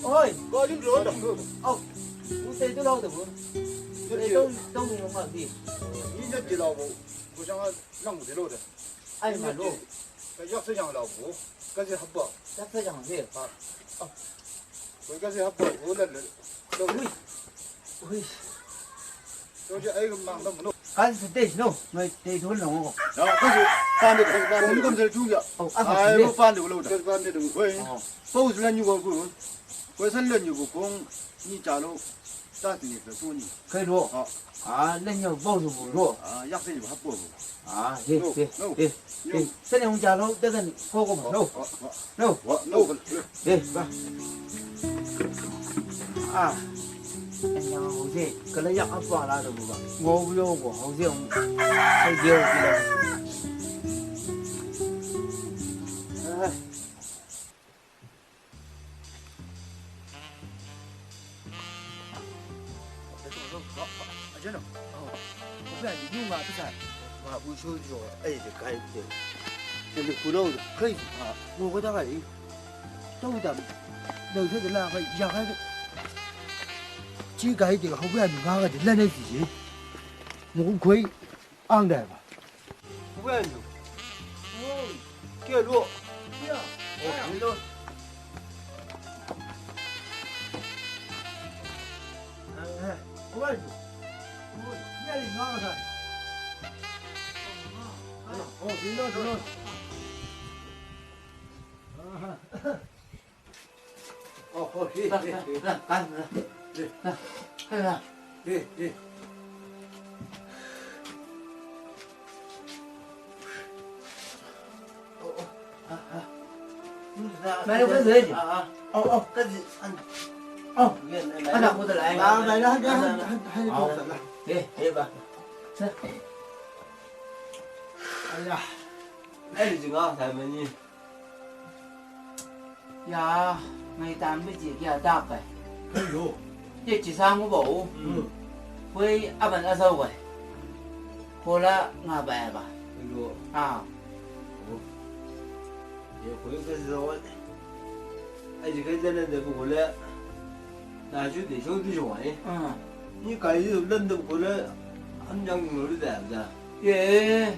ôi coi đứng rửa đồng luôn ông đây tôi đâu được đây tôi mình không làm gì你这地老母，不像让我的路的， ai mà luôn 这要是养老母，搿是还不， chắc sẽ chẳng gì 搿是还不，我那都 ui ui 都是挨个忙都没弄， cái gì đây đâu người đây thôi lòng không 然后搿是翻的，我们搿是主要， ăn哎， gì 我翻的路的，搿翻的东西，包出来你我不，我生了你不空，你家路，咋子你是做你， cây đua 好 à lên nhiều bao nhiêu vụ đua 啊，压死你还不， à đi đi đi đi cái này không trả đâu cái này cô có phải đâu 好好， đâu 我弄个， đi va à anh nhà hậu gì cái này áp vào là được không ngô vô của hậu gì ông hay nhiều gì đâu真的， 그래 누가 그래 啊，不收就哎就该的， 근데 그러고 거의 뭐가다가 또다 너 저기 나가 야가 지가 이게 하고야 누가 가지 내내지 뭐 거의 안 돼. 不会就，哦，给路，야, 哦，你都。 뭐야? 야리 나가자. 빌려 빌려. mày có gì gì? Cái gì ăn? Anh nào có thể lại? Này đó, hai con thật là. Đi bà. Ai da. Đây là gì ngon thầy mình nhìn. Dạ, ngày tám bây giờ kia đáp vậy. Cái gì? Vậy chỉ sang có bộ. Với áp ảnh ở sâu vậy. Cô là ngà bè bà. Rồi. À. Giờ cuối cái rồi. Ai chỉ cái dân lên được của lẽ. Là chú để xuống đi rồi. Như cái gì lên được của lẽ. 한 장 정도 돼야 돼. 예.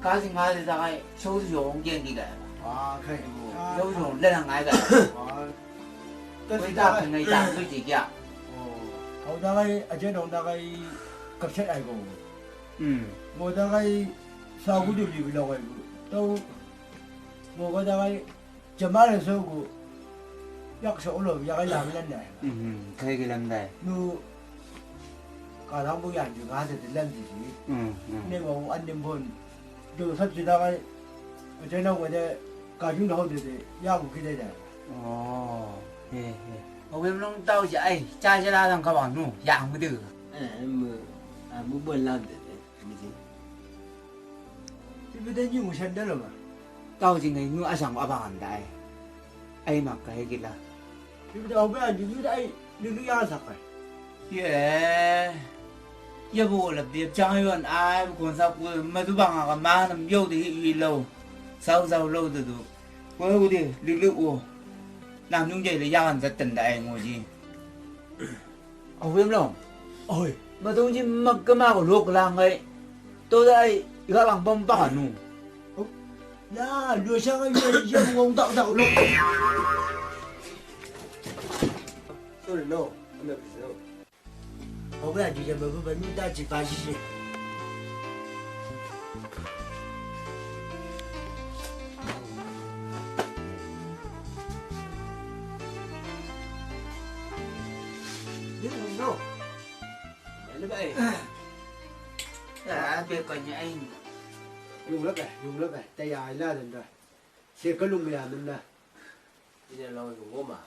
가지 가지다가 서울서 온 경기가. 아, 그래. 여기서 내랑 아이가. 아, cái ta phải ngày tám cái gì kia. hầu ta cái ở trên đó ta cái cặp sách ai cũng. Ngồi ta cái sau cái điều gì bị lâu rồi. Tôi ngồi ta cái chấm mát là sao cũng yak số rồi, yak cái làm lên này. cái làm này. Nu cả tháng bữa ăn chúng ta sẽ làm gì chứ? Nên mà anh đem buồn, từ thật sự ta cái ở trên đó người ta cả chúng ta thì yak cũng cái đây này. ồ, 예. ông nó tao chỉ ai cha sẽ ra thằng các bạn nu dạng mới được. 뭐 몰랐는데. 뭐지? Bây giờ nhiều người xem đó rồi mà. tao chỉ ngày nu ăn sáng ở bàn đại. ai mặc cái gì là. Bây giờ ông biết ăn gì đây, đừng có ăn sặc này. 예. 여보 là việc trang ai còn sao mà tôi bằng à mà nằm vô thì vì lâu sau lâu rồi được quên đi lực lượng làm như vậy là giao hành rất tình đại ngồi gì ông biết không Ôi, mà tôi chỉ mặc cái ma của luộc làng ấy tôi đây gặp bằng bông bạc nụ ya, đưa sang cái gì ông tạo luôn. Sorry no. I'm not so. Ông biết ăn gì mà vẫn ta chỉ phải gì. Biết không đâu. Mày nó vậy. à việc của nhà anh Dùng lớp này, tay dài ra rồi. Xe có lùng nhà mình nè. Bây giờ lâu cũng có mà.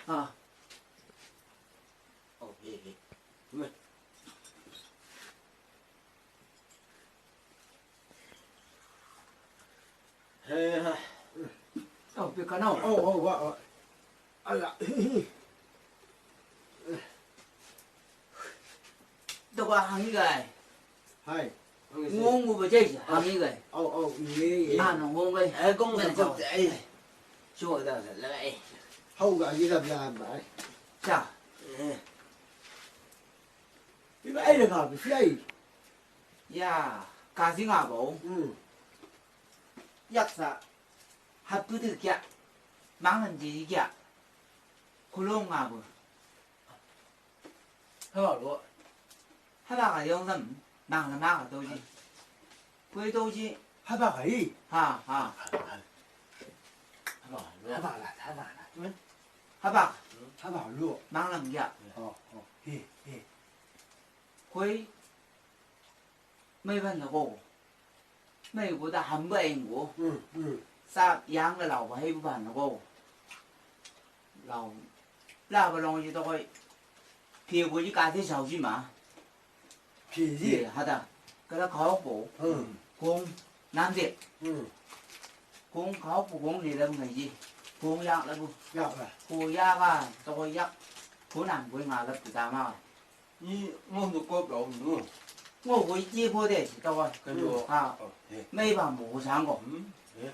à 哦，别看哦，我，哎呀，都话行一个，係，我不这是行一个，你啊，那我们哎，公的公的，哎，说的是来，好嘅，你入嚟買，啥？呢個嚟㗎，唔係，呀，家庭阿婆，一啥，还不得家，忙人自己家，苦弄阿婆，他老多，还把个养人，忙了忙个东西，贵东西，係吧係，哈，他老多，係吧啦，还把係吧咯，忙人家，嘿，会没问的过，没过的很不爱我。啥养个老婆还不办了过，老不容易都会，撇过去家庭小事嘛，便是好的，给他考过，公男的，公考不公你了没事，公养了不，入啊，公养啊都会养，公男公伢了不咋嘛，你我都搞不了你，我会接过的都会，跟住，啊，没办法没上过，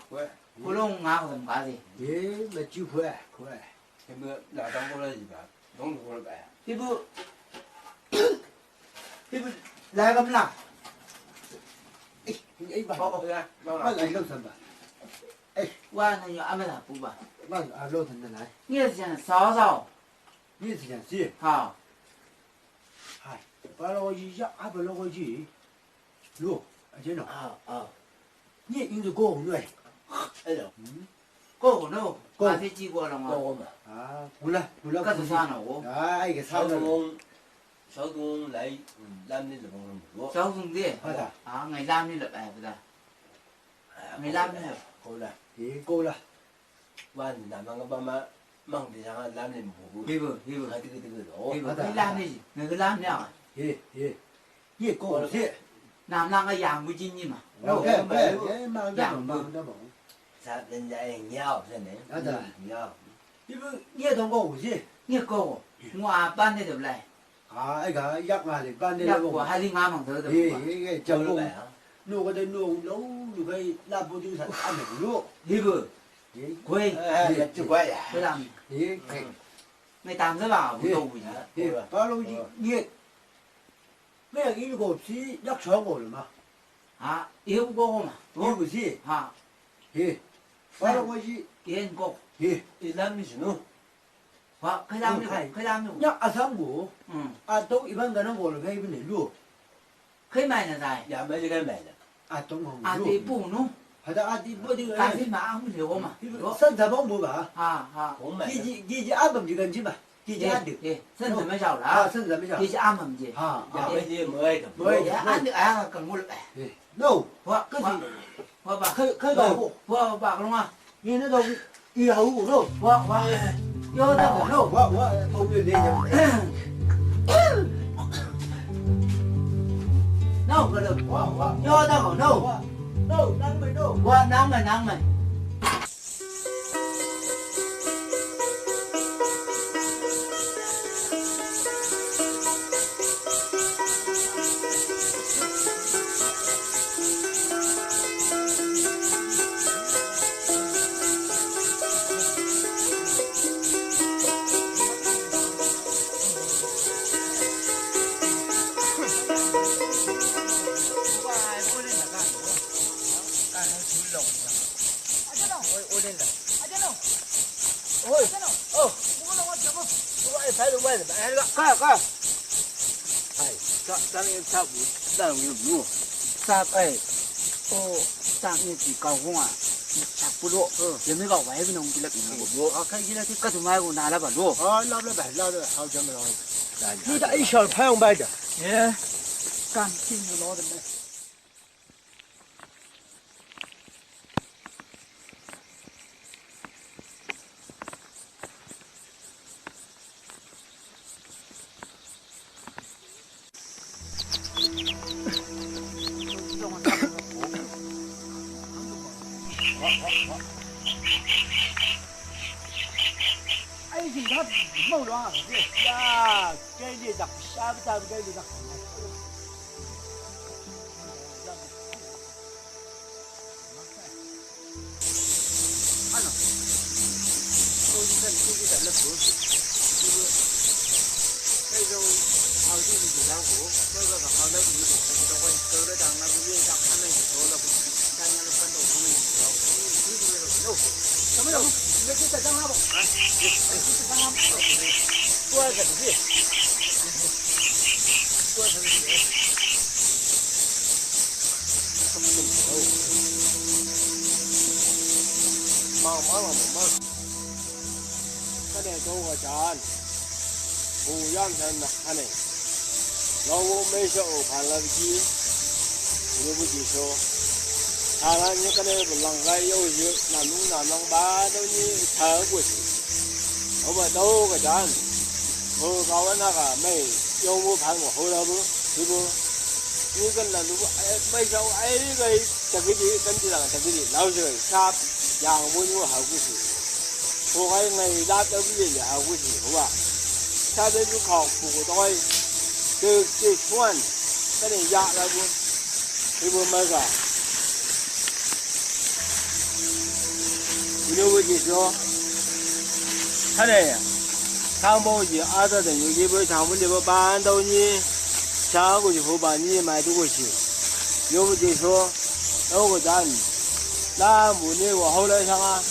快，不弄伢个什么的。咪煮快，那个哪当过来一般，弄过来呗，这不来个么啦？哎吧，对呀，我嚟老陳吧，我那就安排他不吧？我老陳的來，你是想嫂嫂你是想事，哈？係，把我一下，不攞我去，咯，阿姐喏，你應該過紅嘞，哎呦，过后呢？刚才几过了嘛？我嘛，啊，過啦，这是啥呢？我哎，個炒到，小东来，咱的这帮人多，小兄弟係啦，啊，我拉你了哎，不是？我拉你了，好了，過啦，完咱们个爸妈忙的上咱的不，对不？还这个对不？哦，你拉你，那个拉你啊？你過了些，那个养不进去嘛？忙得忙，啥人家鸟真的，鸟，你同我有些，你哥我搬的对不来？啊，一個一下嚟搬啲要我還是俺們頭的不？就路，路嗰啲路路，你可以拉不就係啱明路，對不？貴，就怪呀，對啦。你當時話不都不一樣？把路你，咩呢個是一搶我啦嘛？啊，有過嘛？呢個是，哈，把路我是，見過。咱们是喏，哇，開單了，開單了。一阿三個，嗯，都一般可能我嚟開邊嚟路，可以買的噻。也没这个买的，東紅阿弟不弄，係得阿啲嗰啲阿弟買阿唔了嘛？身材幫冇吧？哈，我買的，幾阿唔住緊錢嘛？幾阿條，身怎麼少啊了？身材咩少？幾阿唔知？也没这没的，我阿弟阿個更我來。 no，我嗰時我把開到我，我把個弄啊，你那度以後我咯，我有那個弄。我後面你就。弄個弄，有那個弄，我弄沒。咱那个差不，咱有路，啥哎，上一季高峰啊，差不多，也没搞外边弄不了不多，看起来这各种买我拿了吧路，拿了呗，好久没拿。你的一小排行摆的，干净就拿的呗。哎，他冒乱呀，给你的，下不下不给你的。看了，都是在那熟悉，就是那种好就是几张股，这个好的衣服，都会勾得上那个月上他们说了不，看那个奋斗他们说，你这个肉，什么肉？你这在张拉不？啊，这张拉不？多少钱的？多少钱的？忙，这点多我钱，不养成的，看嘞，老我没手盘了不起，也不接受。他那你可能不啷个有些那弄把都你超过去，我们都个钱，我搞完那个没有我盘过后头不，是不？你跟那如果没手个这个的跟这个这个的老是啥养我好过去。我还没打到不也好过去，好吧？下边就靠不到这船，这里压了不，是不没个？有个就说，他嘞，长包去二十人有一百长不这个搬到你下过去后把你买得过去，有个就说，有个站，那没那个后来上啊。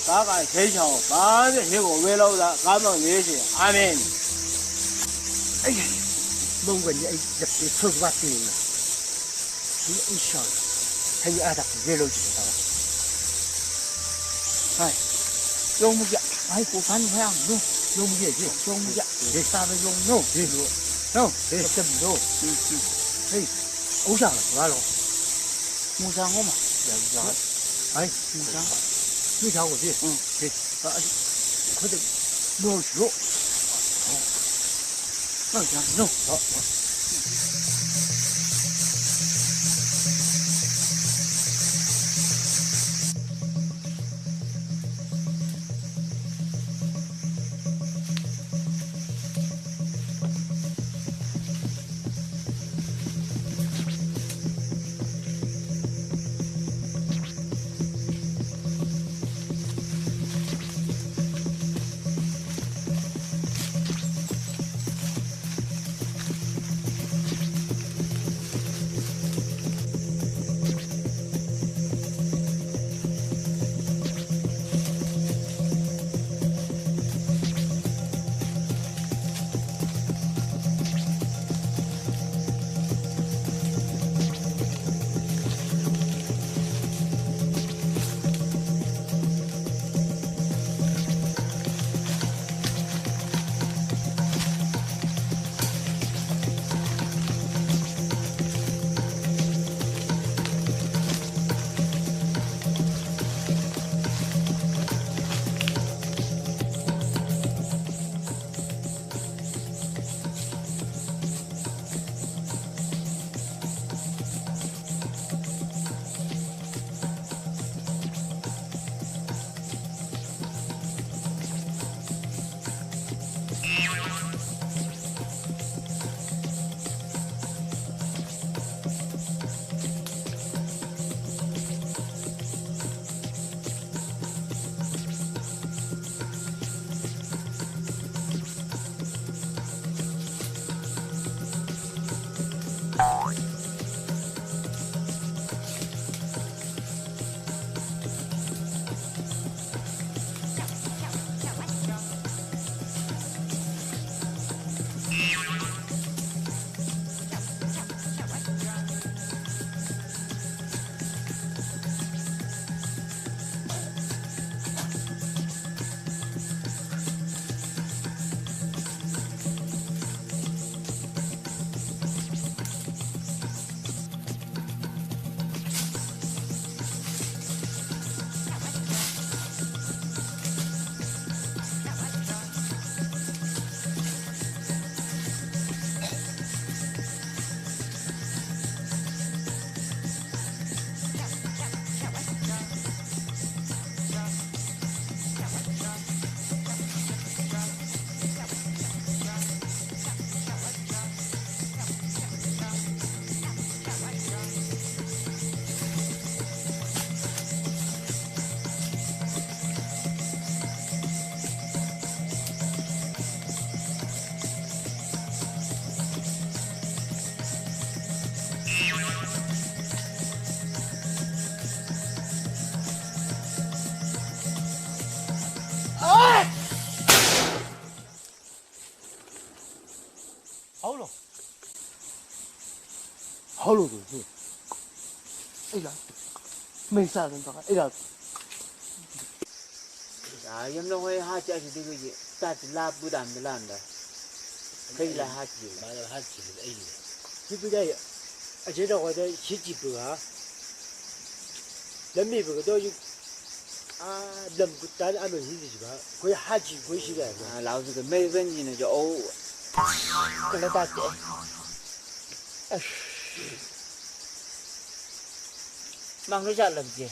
大概开销，反正这个为了的，俺们这些，阿门。哎呀，蒙古人这出发点了，你一想，还有二大为了这个，哎，用不着，哎，不反正样弄，用不着去，用不着，这啥子用弄，这个，弄，这怎么弄？哎，偶像了，完了，木山好嘛，要不哎，木山。就条过去，对，快点弄熟，好，那行弄好。好路子是，哎呀，没啥人打，哎呀，啊，因为会哈家是这个嘢，但是拉不淡的烂的，可以来哈几了。买了还几个哎呀，你不介意？而且这我的十几个啊，人民币都有啊，人不单按照你这吧，可以哈几个是的。啊，老是个没问题呢，就哦，过来大姐，哎，忙着啥了不姐？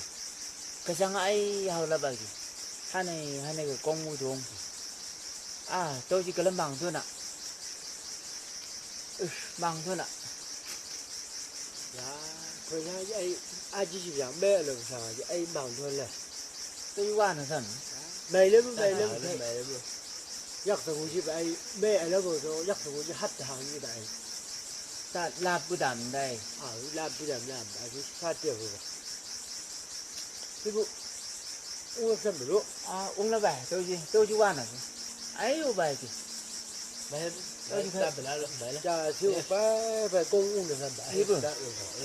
可上哎好了吧姐，他那个公务中，啊，都是个人忙着呢，忙着呢。呀，可以哎，阿几是样买了啥子？哎，忙着了，都有玩的什么？买了不？要是我去买，买了不说，要是我去喊他去买，但拉不淡的。啊，那不然，就啥地方？这个我怎么说？啊，忘了呗，都去玩了。哎呦呗姐，买不来了，买了。家就摆公共的买。你不？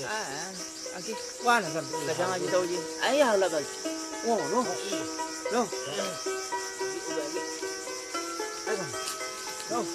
哎，去玩了什么？可上阿去都去，哎好了吧？我弄，哎弄。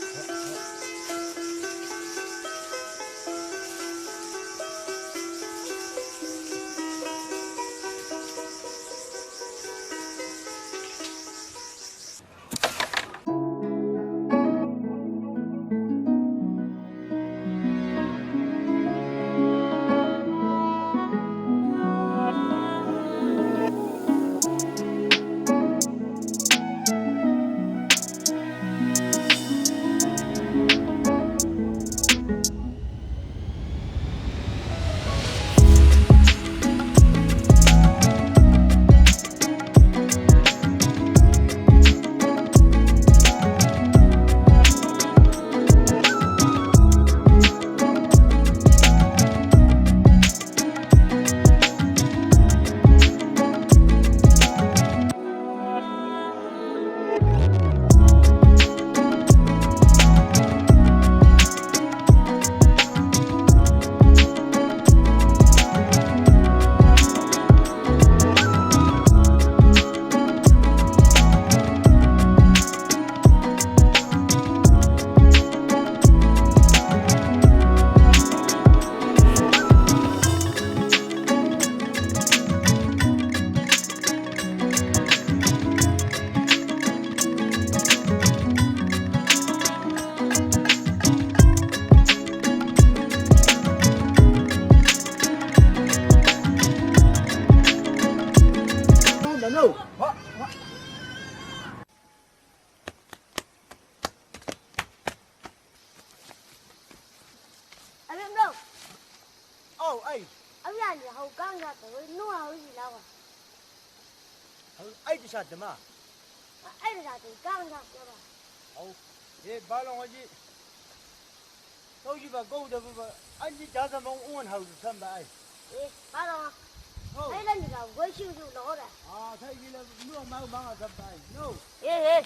哦，哎，你好刚下头，弄好几了哇！哎，这啥子嘛？哎，这啥子刚下对吧？哦，这把了我去，都去把狗的不把，俺去家什么我们好是三百。哎，把了，哦，哎，那你个我修修老的。啊，他去了，我忙啊三百，no。哎，